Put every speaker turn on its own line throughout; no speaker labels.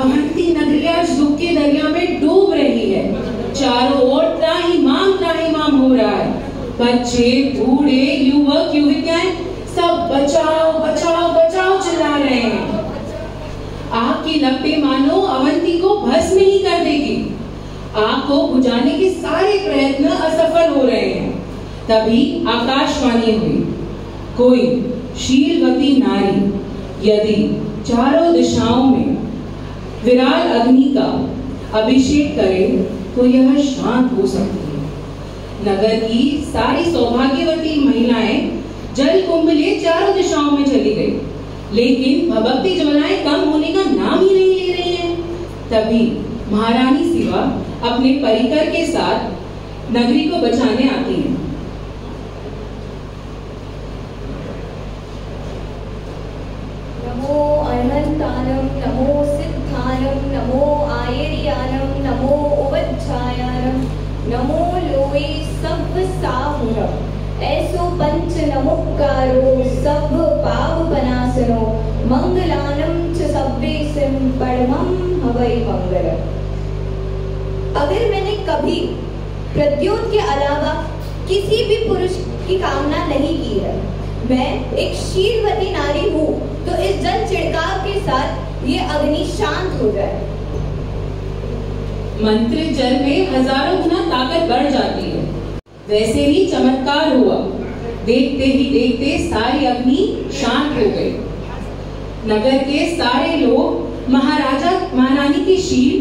अवंती नगरी आज दुख के दरिया में डूब रही है। चारों ओर त्राहिमाम हो रहा है। बच्चे, बूढ़े, युवक, युवतियां सब बचाओ बचाओ बचाओ चिल्ला रहे हैं। आग की लपटें मानो अवंती को भस्म ही कर देगी। आग को बुझाने के सारे प्रयत्न असफल हो रहे हैं। तभी आकाशवाणी हुई, कोई शीलवती नारी यदि चारों दिशाओं में विराल अग्नि का अभिषेक करे तो यह शांत हो सकती है। नगर की सारी सौभाग्यवती महिलाएं जल कुंभ ले चारों दिशाओं में चली गई, लेकिन भभकती ज्वालाएं कम होने का नाम ही नहीं ले रही हैं। तभी महारानी शिवा अपने परिकर के साथ नगरी को बचाने आती हैं।
नमो अनंतानम, नमो सिद्धानम, नमो आयर्यानम, नमो उवज्जायानम, नमो लोए सब साहुरम, ऐसो पंच नमोकारो सब पाव बनासनो, मंगलानम च सब्बेसिम परमं हवै मंगलम। अगर मैंने कभी प्रद्योत के अलावा किसी भी पुरुष की कामना नहीं की है, मैं एक शीलवती नारी हूँ, तो इस जल छिड़काव के साथ ये अग्नि शांत हो जाए।
मंत्रित जल में हजारों गुना ताकत बढ़ जाती है। वैसे ही चमत्कार हुआ। देखते ही देखते सारी अग्नि शांत हो गई। नगर के सारे लोग महाराजा महारानी की शील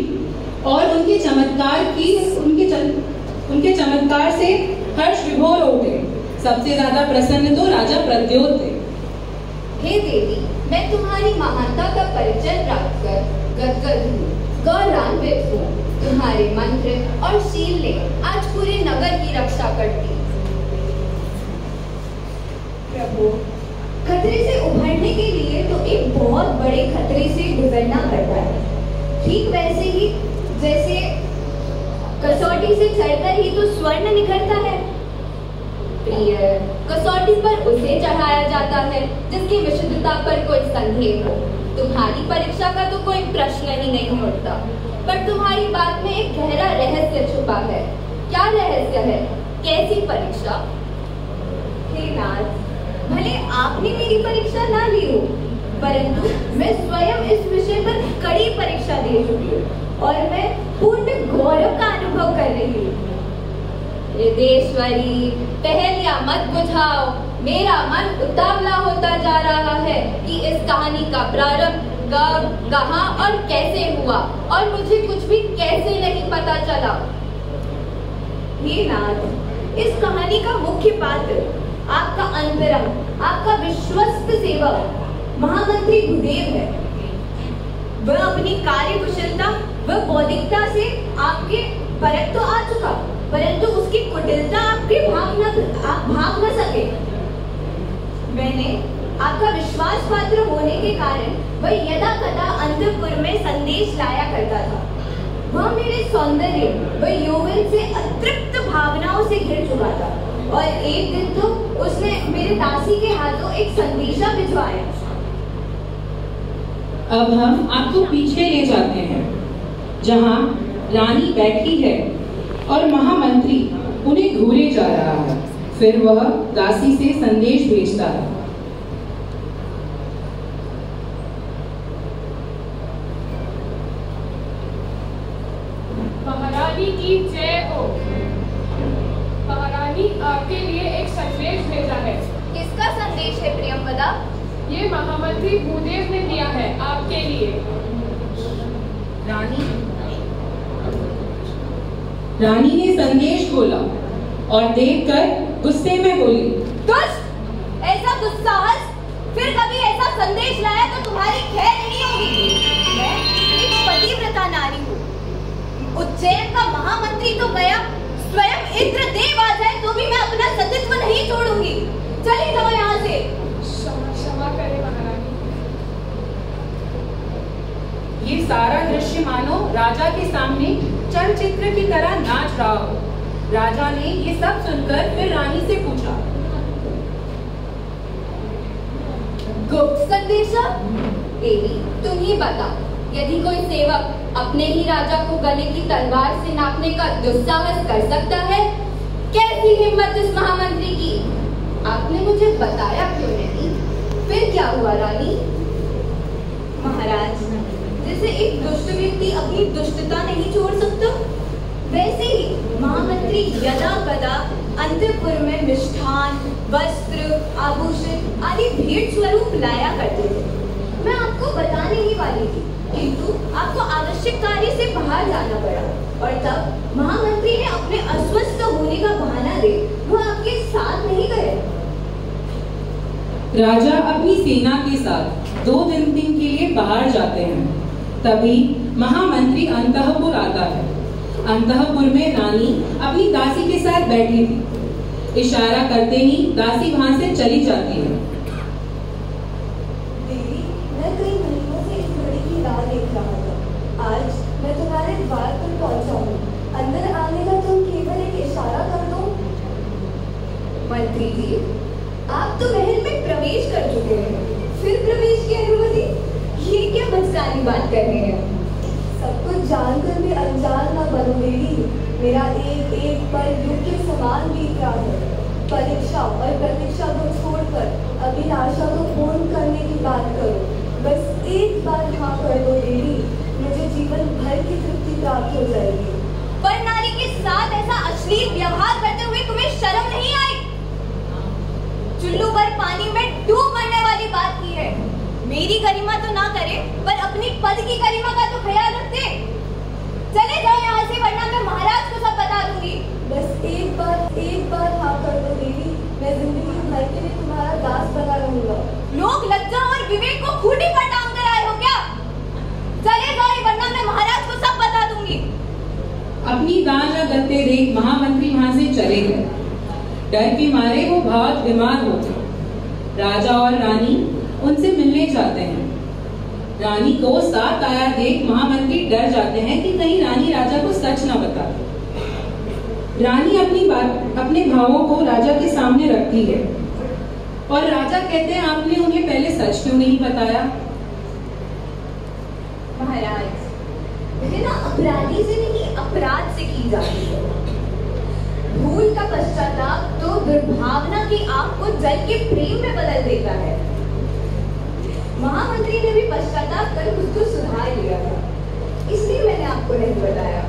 और उनके चमत्कार से हर्ष विभोर हो गए। सबसे ज्यादा प्रसन्न तो राजा प्रद्योत थे।
हे देवी, मैं तुम्हारी महानता का परिचय प्राप्त कर गदगद हूँ, गौरवान्वित हूँ। तुम्हारे मंत्र और शील ने आज पूरे नगर की रक्षा कर दी। प्रभु, खतरे से उभरने के लिए तो एक बहुत बड़े खतरे से गुजरना पड़ता है। ठीक वैसे ही जैसे कसौटी से चढ़कर ही तो स्वर्ण निखरता है। प्रिय, कसौटी पर उसे चढ़ाया जाता है जिसकी विशुद्धता पर कोई संदेह हो। तुम्हारी परीक्षा का तो कोई प्रश्न ही नहीं उठता, पर तुम्हारी बात में एक गहरा रहस्य छुपा है। क्या रहस्य है? कैसी परीक्षा? हे नाथ, भले आपने मेरी परीक्षा ना ली हो, परंतु मैं स्वयं इस विषय पर कड़ी परीक्षा दे चुकी हूँ और मैं पूर्ण गौरव का अनुभव कर रही हूँ। देश्वरी, पहेलियां मत बुझाओ। मेरा मन उतावला होता जा रहा है कि इस कहानी का प्रारंभ कब, कहां और कैसे हुआ, और मुझे कुछ भी कैसे नहीं पता चला। हे नाथ, इस कहानी का मुख्य पात्र आपका अंतरंग, आपका विश्वस्त सेवक महामंत्री भूदेव है। वह अपनी कार्य कुशलता व बौद्धिकता से आपके परख तो आ चुका, परंतु उसकी कुटिलता आपके भाग न सके। मैंने आपका विश्वास पात्र होने के कारण वह यदा कदा अंतपुर में संदेश लाया करता था। वह मेरे सौंदर्य व यौवन से अतृप्त भावनाओं से घिर चुका था, और एक दिन तो उसने मेरे दासी के हाथों एक संदेशा भिजवाया।
अब हम आपको पीछे ले जाते हैं, जहां रानी बैठी है और महामंत्री उन्हें घूरे जा रहा है। फिर वह दासी से संदेश भेजता है।
महारानी की जय हो। महारानी आपके लिए एक संदेश भेजा है।
किसका संदेश है प्रियंवदा?
ये महामंत्री भूदेव ने दिया है आपके लिए।
रानी ने संदेश खोला और देखकर गुस्से में बोली,
दुष्ट! ऐसा दुस्साहस! फिर कभी ऐसा संदेश लाया तो तुम्हारी खैर नहीं होगी। मैं एक पतिव्रता नारी हूँ। उज्जैन का महामंत्री तो गया, स्वयं इंद्रदेव आ जाए तो भी मैं अपना सतीत्व नहीं छोड़ूंगी। चली जाओ यहाँ से।
क्षमा करें महारानी।
ये सारा दृश्य मानो राजा के सामने चलचित्र की तरह नाच रहा हो। राजा ने ये सब सुनकर फिर रानी से पूछा,
गुप्त संदेशा? देवी, तुम ही बता, यदि कोई सेवक अपने ही राजा को गले की तलवार से नापने का दुस्साहस कर सकता है, कैसी हिम्मत इस महामंत्री की। आपने मुझे बताया क्यों नहीं? फिर क्या हुआ रानी?
महाराज, जैसे एक दुष्ट व्यक्ति अपनी दुष्टता नहीं छोड़ सकता, वैसे ही महामंत्री यदा कदा अंतपुर में मिष्ठान, वस्त्र, आभूषण आदि भेंट स्वरूप लाया करते थे। मैं आपको बताने ही वाली थी, किंतु आपको आवश्यक कार्य से बाहर जाना पड़ा और तब महामंत्री ने अपने अस्वस्थ होने का बहाना दे वो आपके साथ नहीं गए।
राजा अपनी सेना के साथ 2 दिन के लिए बाहर जाते हैं। तभी महामंत्री अंतःपुर आता है। अंतःपुर में रानी अपनी दासी के साथ बैठी थी। इशारा करते ही दासी वहां से चली जाती है।
देवी, मैं कई महीनों से इस घड़ी की राह देख रहा था। आज मैं तुम्हारे द्वार पर पहुंचा हूँ। अंदर आने का तुम केवल एक इशारा कर दो। मंत्री जी, आप तो महल में प्रवेश कर चुके हैं, फिर प्रवेश की अनुमति? ये क्या बचकानी बात कर रहे हैं? सब कुछ जानकर भी अनजान न बनो देवी। मेरा एक एक पल युग के समान बीत रहा है। परीक्षा और प्रतीक्षा को छोड़कर अभिलाषा को पूर्ण करने की बात करो। बस एक बार हाँ कर दो देवी, मुझे जीवन भर की तृप्ति प्राप्त हो जाएगी। पर नारी के साथ ऐसा अश्लील व्यवहार करते हुए तुम्हें शर्म नहीं आई? चुल्लू पर पानी में डूब मरने वाली बात की है। मेरी गरिमा तो ना करे, पर अपनी पद की गरिमा का तो ख्याल रखते। चले जाओ यहाँ से, वरना मैं महाराज को सब बता दूंगी। बस एक बार हाँ कर दो देवी, मैं जिंदगी भर के लिए तुम्हारा दास बना रहूंगा। लोग लज्जा और विवेक को खूंटी पर टांग कर आए हो क्या? चले जाओ, वरना मैं महाराज को सब बता दूंगी।
अपनी दान न करते देख महामंत्री वहां से चले गए। डर के मारे वो बहुत बीमार हो गए। राजा और रानी उनसे मिलने जाते हैं। रानी को साथ आया देख महामंत्री डर जाते हैं कि कहीं रानी राजा को सच न बता दे। रानी अपने भावों को राजा के सामने रखती है और राजा कहते हैं, आपने उन्हें पहले सच क्यों नहीं बताया?
महाराज, घृणा अपराधी से नहीं अपराध से की जाती है। भूल का पश्चाताप तो दुर्भावना की आग को जल के प्रेम में बदल देता है। महामंत्री ने भी पश्चाताप कर खुद को सुधार लिया था, इसलिए मैंने आपको नहीं बताया।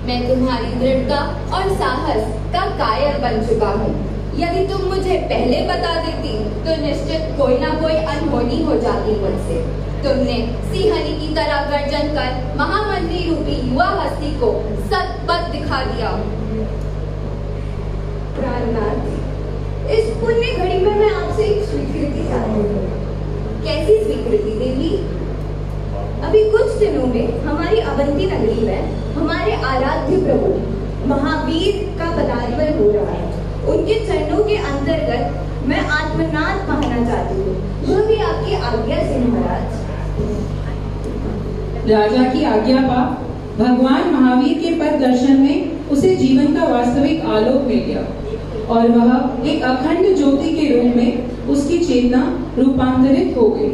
मैं तुम्हारी दृढ़ता और साहस का कायल बन चुका हूँ। यदि तुम मुझे पहले बता देती तो निश्चित कोई ना कोई अनहोनी हो जाती मुझसे। तुमने सिंहनी की तरह गर्जन कर महामंत्री रूपी युवा हस्ती को सतपथ दिखा दिया।
प्राणनाथ, इस पुण्य घड़ी में मैं आपसे एक स्वीकृति चाहती हूँ। कैसी स्वीकृति देवी? अभी कुछ दिनों में हमारी अवंती नगरी में हमारे आराध्य प्रभु महावीर का पदार्पण हो रहा है। उनके चरणों के अंतर्गत मैं आत्मनाथ कहना चाहती हूँ, वह भी आपकी आज्ञा से महाराज।
राजा की आज्ञा पा भगवान महावीर के पद दर्शन में उसे जीवन का वास्तविक आलोक मिल गया और वह एक अखंड ज्योति के रूप में उसकी चेतना रूपांतरित हो गई।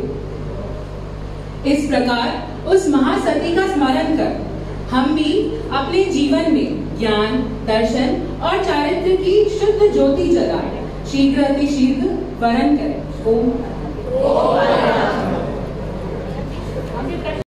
इस प्रकार उस महासती का स्मरण कर हम भी अपने जीवन में ज्ञान, दर्शन और चारित्र्य की शुद्ध ज्योति जलाएं। शीघ्र अतिशीघ्र वरण करें। ओम।